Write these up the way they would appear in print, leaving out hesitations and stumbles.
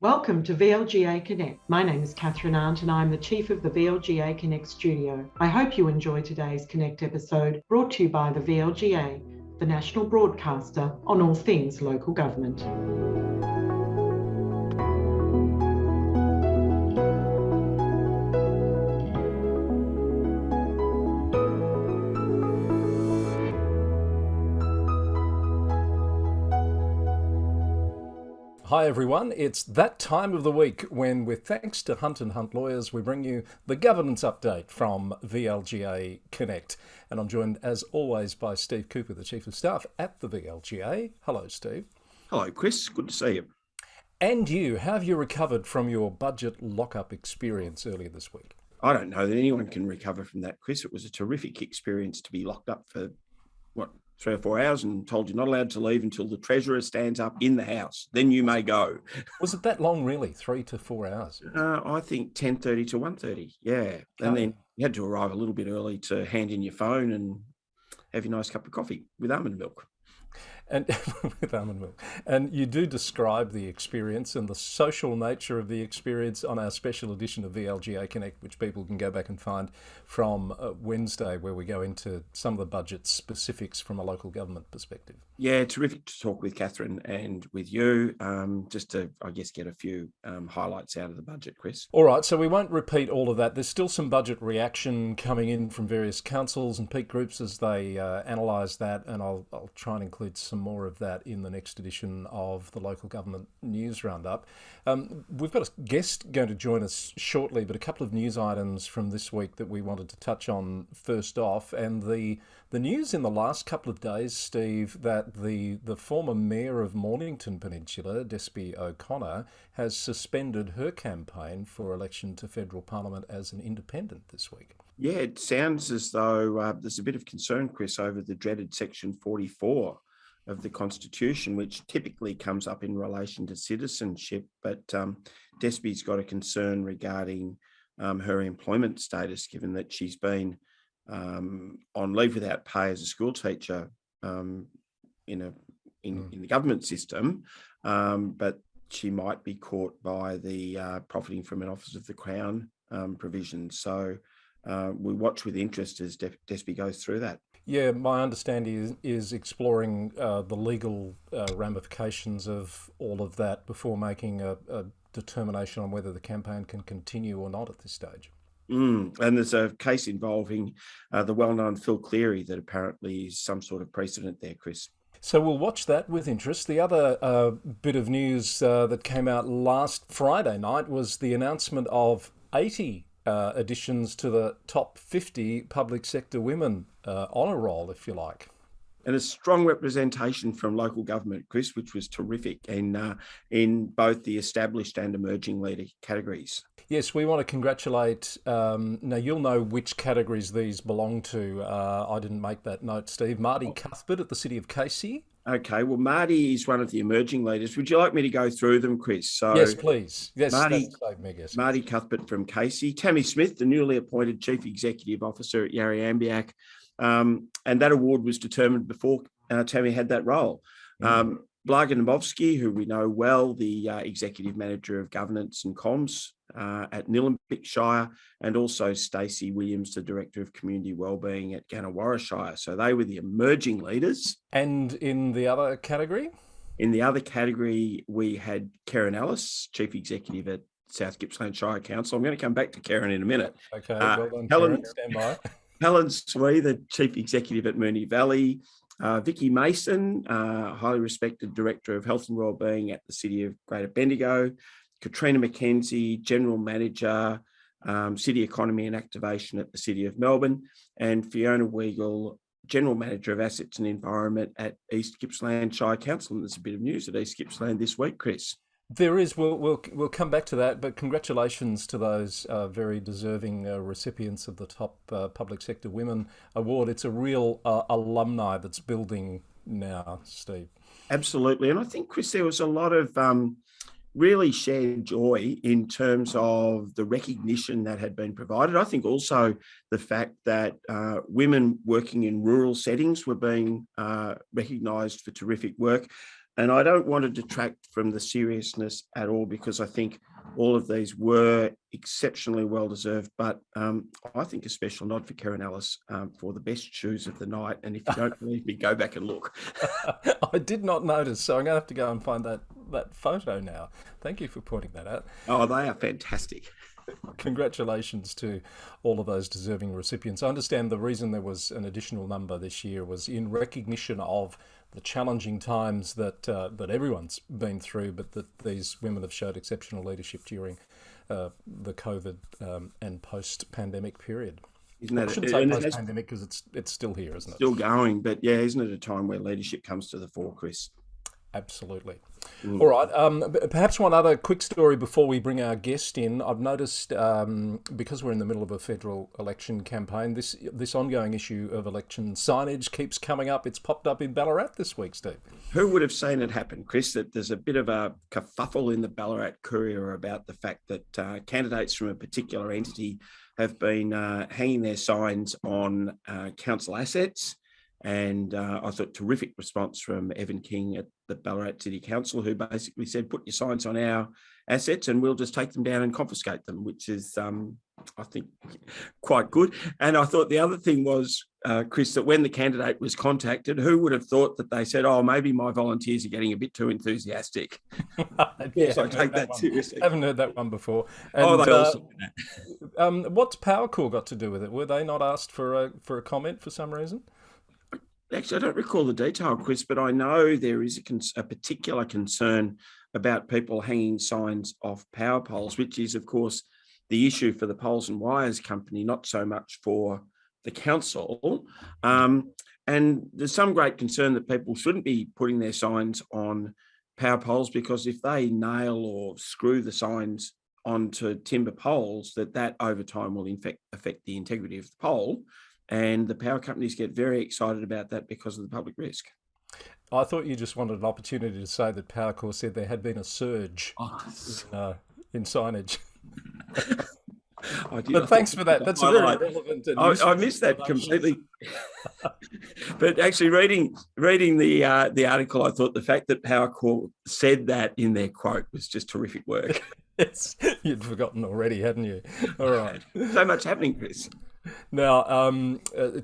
Welcome to VLGA Connect. My name is Kerryn Adams and I'm the Chief of the VLGA Connect studio. I hope you enjoy today's Connect episode brought to you by the VLGA, the national broadcaster on all things local government. Hi everyone, it's that time of the week when, with thanks to Hunt & Hunt Lawyers, we bring you the governance update from VLGA Connect. And I'm joined as always by Steve Cooper, the Chief of Staff at the VLGA. Hello Steve. Hello Chris, good to see you. And you, how have you recovered from your budget lockup experience earlier this week? I don't know that anyone can recover from that, Chris. It was a terrific experience to be locked up for, 3 or 4 hours and told you're not allowed to leave until the Treasurer stands up in the House. Then you may go. Was it that long, really? 3 to 4 hours? I think 10:30 to 1:30, yeah. And then you had to arrive a little bit early to hand in your phone and have your nice cup of coffee with almond milk. And with almond milk. And you do describe the experience and the social nature of the experience on our special edition of VLGA Connect, which people can go back and find from Wednesday, where we go into some of the budget specifics from a local government perspective. Yeah, terrific to talk with Kerryn and with you, just to, I guess, get a few highlights out of the budget, Chris. All right, so we won't repeat all of that. There's still some budget reaction coming in from various councils and peak groups as they analyse that, and I'll try and include some more of that in the next edition of the Local Government News Roundup. We've got a guest going to join us shortly, but a couple of news items from this week that we wanted to touch on first off. And the news in the last couple of days, Steve, that the former Mayor of Mornington Peninsula, Despi O'Connor, has suspended her campaign for election to federal parliament as an independent this week. Yeah, it sounds as though there's a bit of concern, Chris, over the dreaded Section 44 of the Constitution, which typically comes up in relation to citizenship. But Despi's got a concern regarding her employment status, given that she's been on leave without pay as a school teacher in the government system, but she might be caught by the profiting from an Office of the Crown provision. So we watch with interest as Despi goes through that. Yeah, my understanding is exploring the legal ramifications of all of that before making a determination on whether the campaign can continue or not at this stage. And there's a case involving the well-known Phil Cleary that apparently is some sort of precedent there, Chris. So we'll watch that with interest. The other bit of news that came out last Friday night was the announcement of 80 additions to the top 50 public sector women honour roll, if you like. And a strong representation from local government, Chris, which was terrific in both the established and emerging leader categories. Yes, we want to congratulate, now you'll know which categories these belong to. I didn't make that note, Steve. Marty Cuthbert at the City of Casey. Okay, well, Marty is one of the emerging leaders. Would you like me to go through them, Chris? So, yes, please. Yes, Marty Cuthbert from Casey. Tammy Smith, the newly appointed Chief Executive Officer at IBAC. And that award was determined before Tammy had that role. Blaga Nabovsky, who we know well, the Executive Manager of Governance and Comms at Nillumbik Shire, and also Stacey Williams, the Director of Community Wellbeing at Gannawarra Shire. So they were the emerging leaders. And in the other category? In the other category, we had Kerryn Adams, Chief Executive at South Gippsland Shire Council. I'm going to come back to Kerryn in a minute. Okay, well done, Kerryn. Stand by. Helen Swee, the Chief Executive at Moonee Valley, Vicky Mason, highly respected Director of Health and Wellbeing at the City of Greater Bendigo, Katrina McKenzie, General Manager, City Economy and Activation at the City of Melbourne, and Fiona Weigel, General Manager of Assets and Environment at East Gippsland Shire Council. And there's a bit of news at East Gippsland this week, Chris. There is. We'll come back to that, but congratulations to those very deserving recipients of the top Public Sector Women Award. It's a real alumni that's building now, Steve. Absolutely. And I think, Chris, there was a lot of really shared joy in terms of the recognition that had been provided. I think also the fact that women working in rural settings were being recognised for terrific work. And I don't want to detract from the seriousness at all, because I think all of these were exceptionally well deserved. But I think a special nod for Kerryn Adams for the best shoes of the night. And if you don't believe me, go back and look. I did not notice, so I'm going to have to go and find that photo now. Thank you for pointing that out. Oh, they are fantastic. Congratulations to all of those deserving recipients. I understand the reason there was an additional number this year was in recognition of the challenging times that everyone's been through, but that these women have showed exceptional leadership during the COVID and post-pandemic period. Isn't that I shouldn't say post-pandemic because it's still here, isn't it? Still going, but yeah, isn't it a time where leadership comes to the fore, Chris? Absolutely. All right. Perhaps one other quick story before we bring our guest in. I've noticed, because we're in the middle of a federal election campaign, this ongoing issue of election signage keeps coming up. It's popped up in Ballarat this week, Steve. Who would have seen it happen, Chris, that there's a bit of a kerfuffle in the Ballarat Courier about the fact that candidates from a particular entity have been hanging their signs on council assets. And I thought terrific response from Evan King at the Ballarat City Council, who basically said, put your signs on our assets and we'll just take them down and confiscate them, which is, I think, quite good. And I thought the other thing was, Chris, that when the candidate was contacted, who would have thought that they said, oh, maybe my volunteers are getting a bit too enthusiastic? Yes, I take that seriously. I haven't heard that one before. And, they also did that. What's Power Corps got to do with it? Were they not asked for a comment for some reason? Actually, I don't recall the detail, Chris, but I know there is a particular concern about people hanging signs off power poles, which is, of course, the issue for the Poles and Wires company, not so much for the council. And there's some great concern that people shouldn't be putting their signs on power poles, because if they nail or screw the signs onto timber poles, that over time will affect the integrity of the pole. And the power companies get very excited about that because of the public risk. I thought you just wanted an opportunity to say that Power Corps said there had been a surge in signage. But thanks for that. That's very relevant. I missed that completely. But actually, reading the article, I thought the fact that Power Corps said that in their quote was just terrific work. Yes, you'd forgotten already, hadn't you? All right. So much happening, Chris. Now,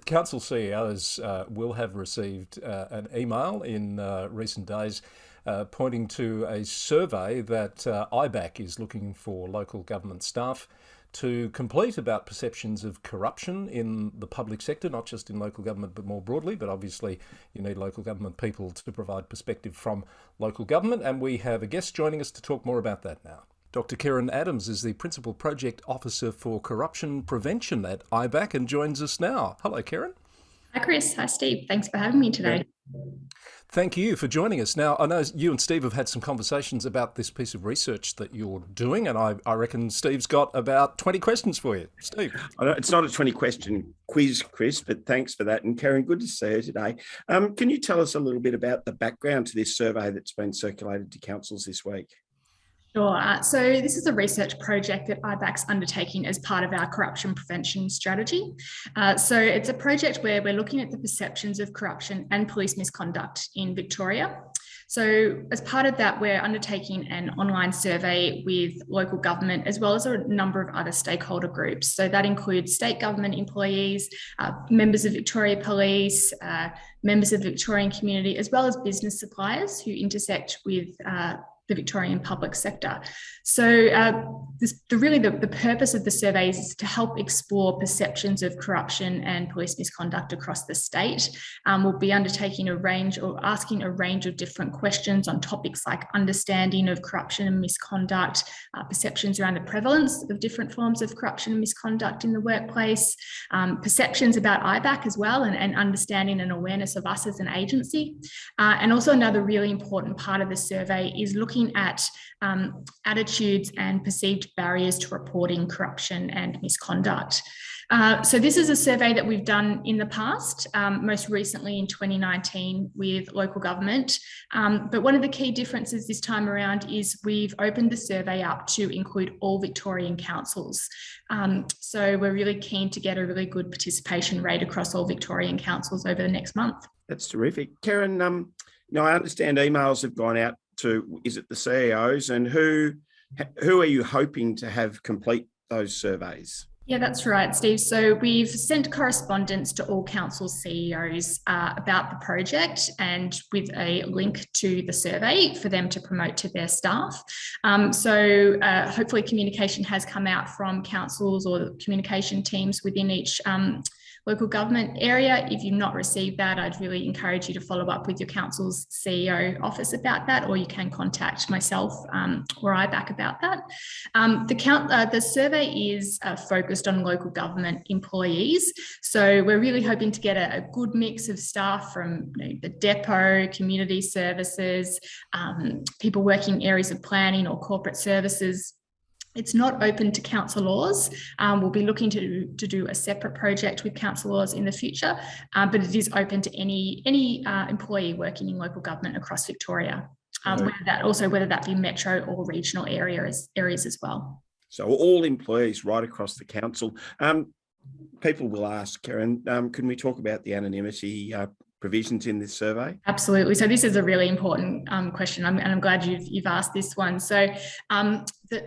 council CEOs will have received an email in recent days pointing to a survey that IBAC is looking for local government staff to complete about perceptions of corruption in the public sector, not just in local government, but more broadly. But obviously, you need local government people to provide perspective from local government. And we have a guest joining us to talk more about that now. Dr. Kerryn Adams is the Principal Project Officer for Corruption Prevention at IBAC and joins us now. Hello, Kerryn. Hi, Chris. Hi, Steve. Thanks for having me today. Thank you for joining us. Now, I know you and Steve have had some conversations about this piece of research that you're doing, and I reckon Steve's got about 20 questions for you. Steve. It's not a 20-question quiz, Chris, but thanks for that. And Kerryn, good to see you today. Can you tell us a little bit about the background to this survey that's been circulated to councils this week? Sure. So this is a research project that IBAC's undertaking as part of our corruption prevention strategy. So it's a project where we're looking at the perceptions of corruption and police misconduct in Victoria. So as part of that, we're undertaking an online survey with local government as well as a number of other stakeholder groups. So that includes state government employees, members of Victoria Police, members of the Victorian community, as well as business suppliers who intersect with the Victorian public sector. So the purpose of the survey is to help explore perceptions of corruption and police misconduct across the state. We'll be undertaking asking a range of different questions on topics like understanding of corruption and misconduct, perceptions around the prevalence of different forms of corruption and misconduct in the workplace, perceptions about IBAC as well, and understanding and awareness of us as an agency. And also another really important part of the survey is looking at attitudes and perceived barriers to reporting corruption and misconduct. So this is a survey that we've done in the past, most recently in 2019 with local government. But one of the key differences this time around is we've opened the survey up to include all Victorian councils. So we're really keen to get a really good participation rate across all Victorian councils over the next month. That's terrific. Kerryn, Now, I understand emails have gone out to, is it the CEOs, and who are you hoping to have complete those surveys? Yeah, that's right, Steve. So we've sent correspondence to all council CEOs about the project and with a link to the survey for them to promote to their staff. So hopefully communication has come out from councils or communication teams within each local government area. If you've not received that, I'd really encourage you to follow up with your council's CEO office about that, or you can contact myself or IBAC about that. The survey is focused on local government employees. So we're really hoping to get a good mix of staff from the depot, community services, people working in areas of planning or corporate services. It's not open to councillors. We'll be looking to do a separate project with councillors in the future, but it is open to any employee working in local government across Victoria, whether that be metro or regional areas as well. So all employees right across the council. People will ask, Kerryn, can we talk about the anonymity provisions in this survey? Absolutely. So this is a really important question, and I'm glad you've asked this one. So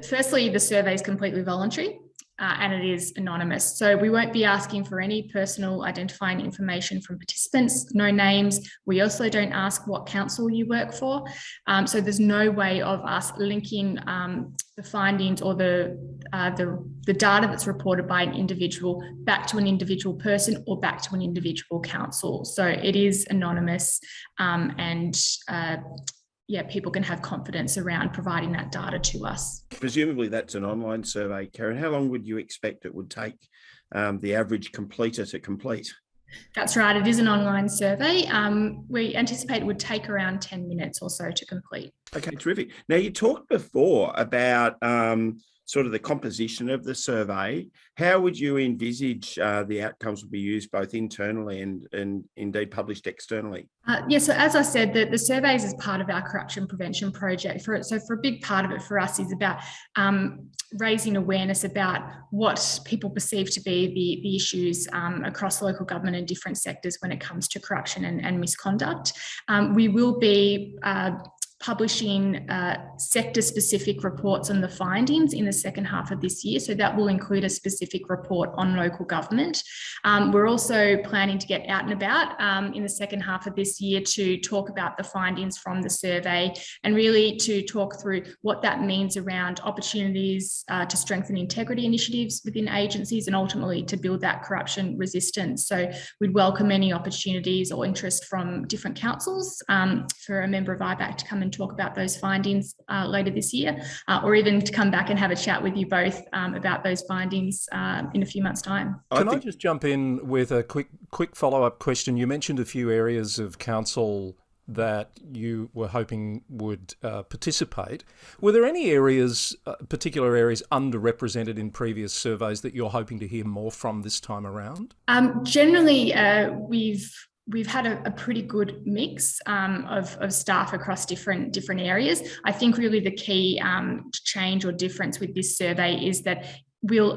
firstly, the survey is completely voluntary. And it is anonymous. So we won't be asking for any personal identifying information from participants, no names. We also don't ask what council you work for. So there's no way of us linking the findings or the data that's reported by an individual back to an individual person or back to an individual council. So it is anonymous people can have confidence around providing that data to us. Presumably that's an online survey, Kerryn. How long would you expect it would take the average completer to complete? That's right. It is an online survey. We anticipate it would take around 10 minutes or so to complete. Okay, terrific. Now, you talked before about sort of the composition of the survey. How would you envisage the outcomes will be used both internally and indeed published externally? So as I said, the surveys is part of our corruption prevention project. For a big part of it for us is about raising awareness about what people perceive to be the issues across local government and different sectors when it comes to corruption and misconduct. We will be publishing sector-specific reports on the findings in the second half of this year. So that will include a specific report on local government. We're also planning to get out and about in the second half of this year to talk about the findings from the survey and really to talk through what that means around opportunities to strengthen integrity initiatives within agencies and ultimately to build that corruption resistance. So we'd welcome any opportunities or interest from different councils for a member of IBAC to come and talk about those findings later this year, or even to come back and have a chat with you both about those findings in a few months' time. Can I just jump in with a quick follow-up question? You mentioned a few areas of council that you were hoping would participate. Were there any areas, particular areas underrepresented in previous surveys that you're hoping to hear more from this time around? Generally, we've had a pretty good mix of staff across different areas. I think really the key change or difference with this survey is that we're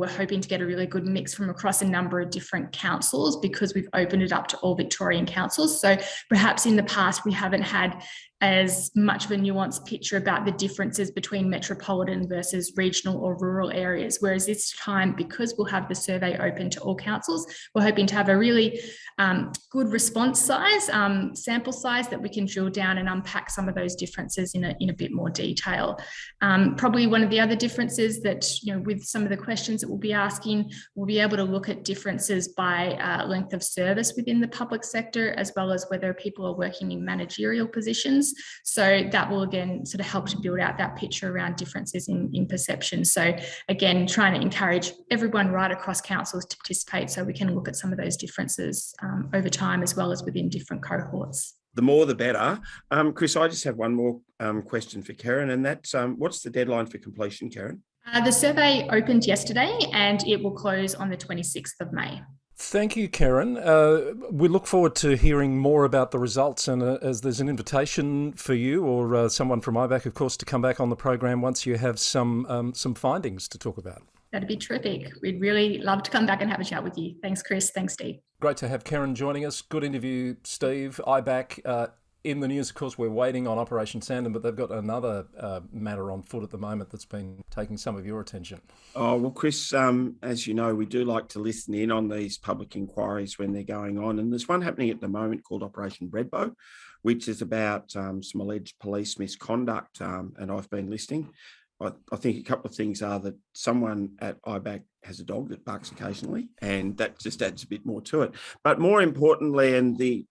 hoping to get a really good mix from across a number of different councils because we've opened it up to all Victorian councils. So perhaps in the past we haven't had as much of a nuanced picture about the differences between metropolitan versus regional or rural areas. Whereas this time, because we'll have the survey open to all councils, we're hoping to have a really good response size, sample size that we can drill down and unpack some of those differences in a bit more detail. Probably one of the other differences that, with some of the questions that we'll be asking, we'll be able to look at differences by length of service within the public sector, as well as whether people are working in managerial positions. So that will again sort of help to build out that picture around differences in perception. So again, trying to encourage everyone right across councils to participate so we can look at some of those differences over time as well as within different cohorts. The more the better. Chris, I just have one more question for Kerryn, and that's what's the deadline for completion, Kerryn? The survey opened yesterday and it will close on the 26th of May. Thank you, Kerryn. We look forward to hearing more about the results, and as there's an invitation for you or someone from IBAC, of course, to come back on the program once you have some findings to talk about. That'd be terrific. We'd really love to come back and have a chat with you. Thanks, Chris. Thanks, Steve. Great to have Kerryn joining us. Good interview, Steve. IBAC in the news, of course, we're waiting on Operation Sandon, but they've got another matter on foot at the moment that's been taking some of your attention. Oh, well, Chris, as you know, we do like to listen in on these public inquiries when they're going on. And there's one happening at the moment called Operation Breadbow, which is about some alleged police misconduct. And I've been listening. I think a couple of things are that someone at IBAC has a dog that barks occasionally, and that just adds a bit more to it. But more importantly, and the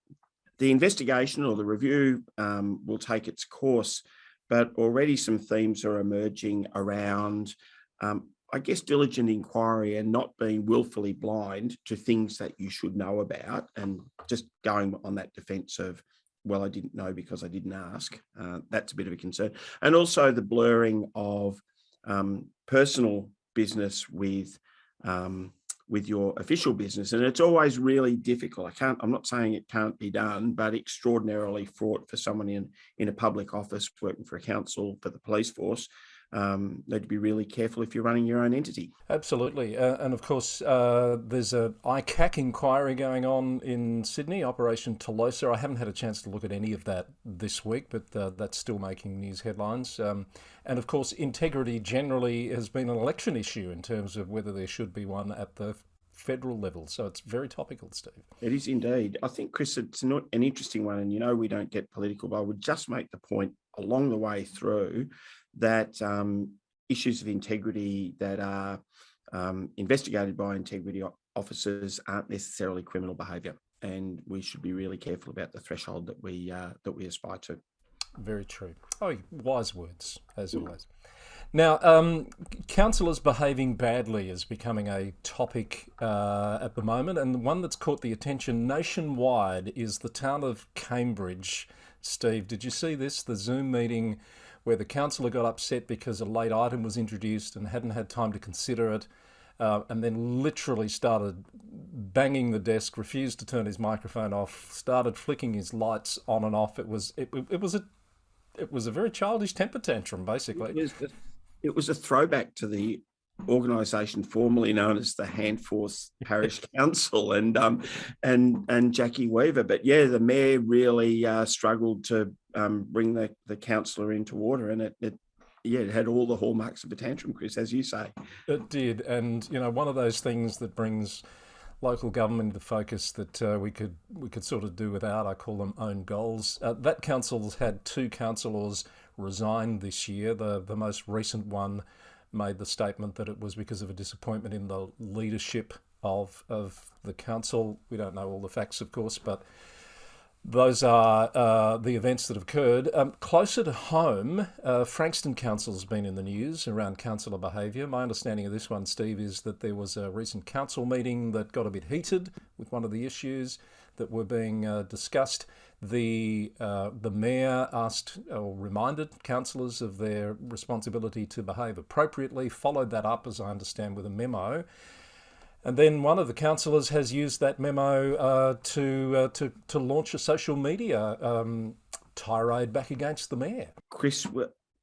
investigation or the review will take its course, but already some themes are emerging around, I guess, diligent inquiry and not being willfully blind to things that you should know about, and just going on that defence of, well, I didn't know because I didn't ask. That's a bit of a concern. And also the blurring of personal business with your official business. And it's always really difficult. I'm not saying it can't be done, but extraordinarily fraught for someone in a public office, working for a council, for the police force. Need to be really careful if you're running your own entity. Absolutely. And of course, there's an ICAC inquiry going on in Sydney, Operation Tolosa. I haven't had a chance to look at any of that this week, but that's still making news headlines. And of course, integrity generally has been an election issue in terms of whether there should be one at the federal level. So it's very topical, Steve. It is indeed. I think, Chris, it's not an interesting one. And, we don't get political, but I would just make the point along the way through that issues of integrity that are investigated by integrity officers aren't necessarily criminal behaviour, and we should be really careful about the threshold that we aspire to. Very true. Oh, wise words, as always. Now, councillors behaving badly is becoming a topic at the moment, and one that's caught the attention nationwide is the town of Cambridge. Steve, did you see this? The Zoom meeting where the councillor got upset because a late item was introduced and hadn't had time to consider it, and then literally started banging the desk, refused to turn his microphone off, started flicking his lights on and off. It was a very childish temper tantrum, basically. It was a throwback to the organisation formerly known as the Handforth Parish Council and Jackie Weaver. But yeah, the mayor really struggled to bring the councillor into order, and it had all the hallmarks of a tantrum, Chris, as you say. It did, and one of those things that brings local government into focus that we could sort of do without. I call them own goals. That council's had 2 councillors resign this year. The most recent one made the statement that it was because of a disappointment in the leadership of the council. We don't know all the facts, of course, but those are the events that have occurred. Closer to home, Frankston Council's been in the news around councillor behaviour. My understanding of this one, Steve, is that there was a recent council meeting that got a bit heated with one of the issues that were being discussed. The mayor asked or reminded councillors of their responsibility to behave appropriately, followed that up, as I understand, with a memo. And then one of the councillors has used that memo to launch a social media tirade back against the mayor. Chris,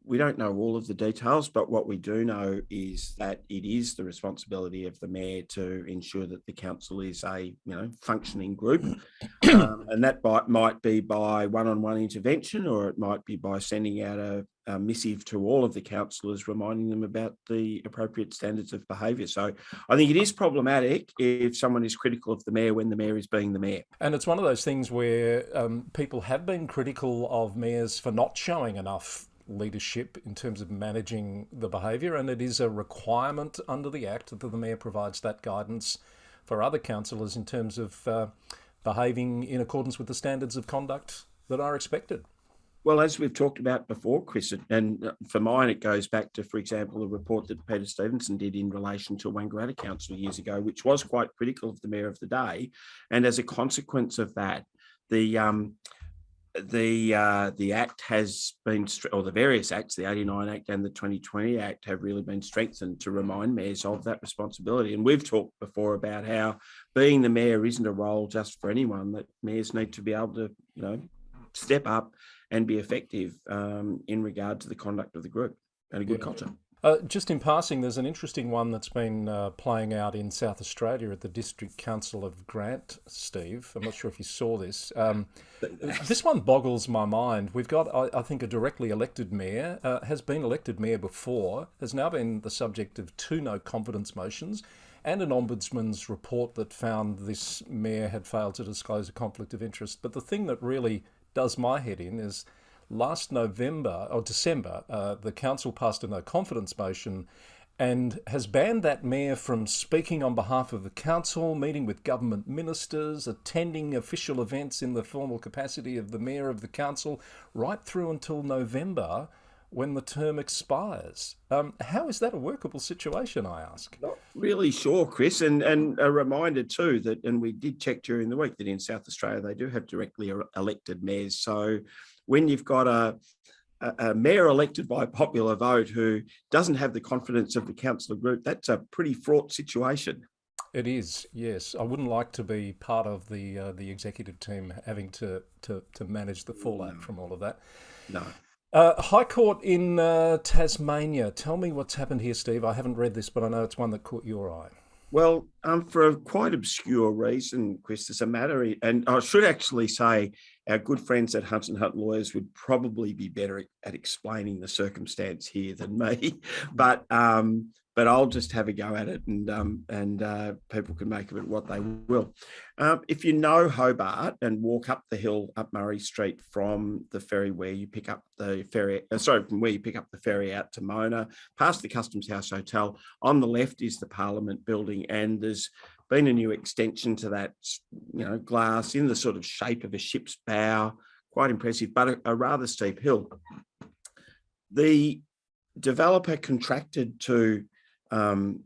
we don't know all of the details, but what we do know is that it is the responsibility of the mayor to ensure that the council is a functioning group, and that might be by one-on-one intervention, or it might be by sending out a missive to all of the councillors, reminding them about the appropriate standards of behaviour. So I think it is problematic if someone is critical of the mayor when the mayor is being the mayor. And it's one of those things where people have been critical of mayors for not showing enough leadership in terms of managing the behaviour, and it is a requirement under the Act that the Mayor provides that guidance for other councillors in terms of behaving in accordance with the standards of conduct that are expected. Well, as we've talked about before, Chris, and for mine, it goes back to, for example, a report that Peter Stevenson did in relation to Wangaratta Council years ago, which was quite critical of the Mayor of the day. And as a consequence of that, the Act has been, or the various acts, the 89 Act and the 2020 Act, have really been strengthened to remind mayors of that responsibility. And we've talked before about how being the mayor isn't a role just for anyone, that mayors need to be able to, step up and be effective in regard to the conduct of the group and a good culture. Just in passing, there's an interesting one that's been playing out in South Australia at the District Council of Grant, Steve. I'm not sure if you saw this. This one boggles my mind. We've got, I think, a directly elected mayor, has been elected mayor before, has now been the subject of 2 no-confidence motions and an ombudsman's report that found this mayor had failed to disclose a conflict of interest. But the thing that really does my head in is last November or December, the council passed a no-confidence motion and has banned that mayor from speaking on behalf of the council, meeting with government ministers, attending official events in the formal capacity of the mayor of the council, right through until November when the term expires. How is that a workable situation, I ask? Not really sure, Chris. And a reminder too that, and we did check during the week, that in South Australia they do have directly elected mayors. So when you've got a mayor elected by popular vote who doesn't have the confidence of the councillor group, that's a pretty fraught situation. It is, yes. I wouldn't like to be part of the executive team having to manage the fallout from all of that. No. High Court in Tasmania. Tell me what's happened here, Steve. I haven't read this, but I know it's one that caught your eye. Well, for a quite obscure reason, Chris, there's a matter, and I should actually say our good friends at Hunt and Hunt Lawyers would probably be better at explaining the circumstance here than me, but I'll just have a go at it, and people can make of it what they will. If you know Hobart and walk up the hill up Murray Street from the ferry where you pick up the ferry, from where you pick up the ferry out to Mona, past the Customs House Hotel, on the left is the Parliament building, and there's been a new extension to that, glass in the sort of shape of a ship's bow, quite impressive, but a rather steep hill. The developer contracted to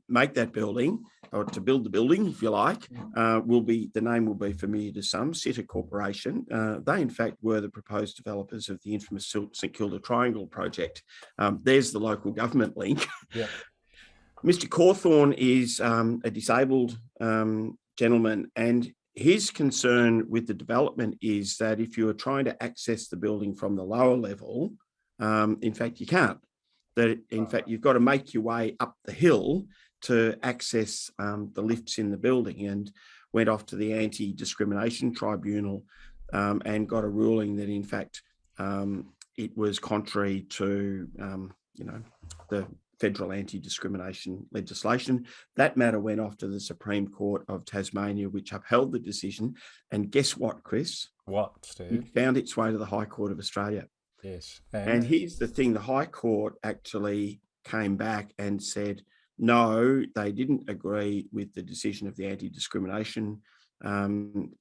make that building, or to build the building, if you like, the name will be familiar to some, Sitter Corporation. They, in fact, were the proposed developers of the infamous St Kilda Triangle project. There's the local government link. Yeah. Mr. Cawthorne is a disabled gentleman, and his concern with the development is that if you are trying to access the building from the lower level, in fact, you can't. That in fact, you've got to make your way up the hill to access the lifts in the building, and went off to the Anti-Discrimination Tribunal and got a ruling that in fact it was contrary to the federal anti-discrimination legislation. That matter went off to the Supreme Court of Tasmania, which upheld the decision. And guess what, Chris? What, Steve? It found its way to the High Court of Australia. Yes. And here's the thing, the High Court actually came back and said, no, they didn't agree with the decision of the Anti-Discrimination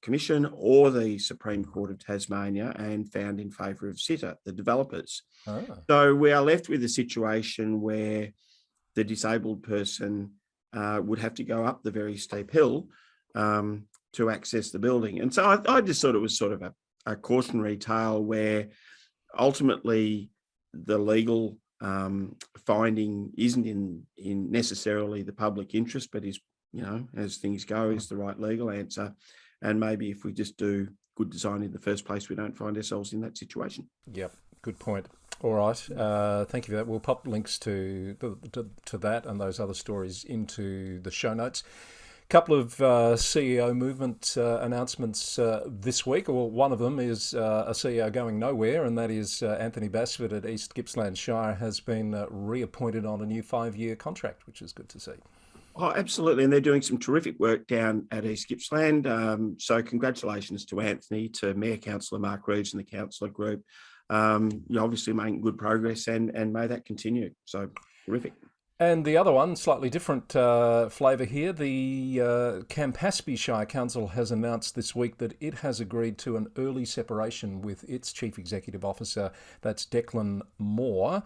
Commission or the Supreme Court of Tasmania, and found in favour of Sitter, the developers. Oh. So we are left with a situation where the disabled person would have to go up the very steep hill to access the building. And so I just thought it was sort of a cautionary tale where ultimately the legal finding isn't in necessarily the public interest, but is, as things go, is the right legal answer. And maybe if we just do good design in the first place, we don't find ourselves in that situation. Yep, good point. All right, thank you for that. We'll pop links to that and those other stories into the show notes. Couple of CEO movement announcements this week. Well, one of them is a CEO going nowhere, and that is Anthony Basford at East Gippsland Shire has been reappointed on a new 5-year contract, which is good to see. Oh, absolutely. And they're doing some terrific work down at East Gippsland. So congratulations to Anthony, to Mayor Councillor Mark Reeves and the councillor group. You're obviously making good progress, and may that continue. So terrific. And the other one, slightly different flavour here, the Campaspe Shire Council has announced this week that it has agreed to an early separation with its Chief Executive Officer, that's Declan Moore.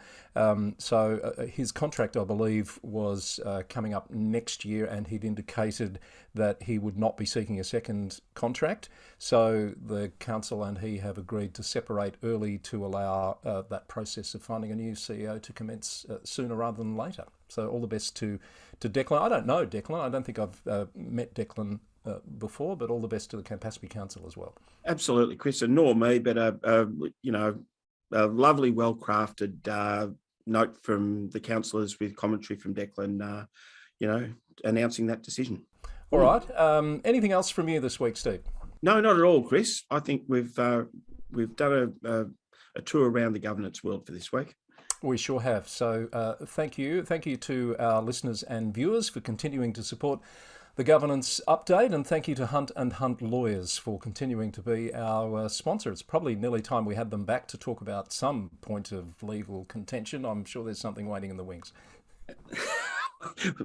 So his contract, I believe, was coming up next year, and he'd indicated that he would not be seeking a second contract. So the council and he have agreed to separate early to allow that process of finding a new CEO to commence sooner rather than later. So all the best to Declan. I don't know Declan. I don't think I've met Declan before, but all the best to the Campaspe Council as well. Absolutely, Chris, and nor me, but a lovely, well-crafted note from the councillors with commentary from Declan, announcing that decision. All right. Anything else from you this week, Steve? No, not at all, Chris. I think we've done a tour around the governance world for this week. We sure have. So thank you. Thank you to our listeners and viewers for continuing to support the governance update, and thank you to Hunt and Hunt Lawyers for continuing to be our sponsor. It's probably nearly time we had them back to talk about some point of legal contention. I'm sure there's something waiting in the wings.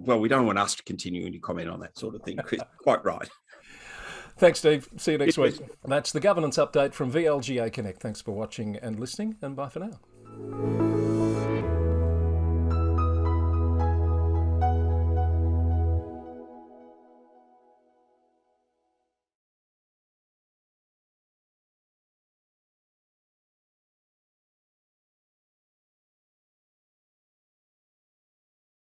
Well, we don't want us to continue to comment on that sort of thing, Chris. Quite right. Thanks, Steve. See you next week. That's the governance update from VLGA Connect. Thanks for watching and listening, and bye for now.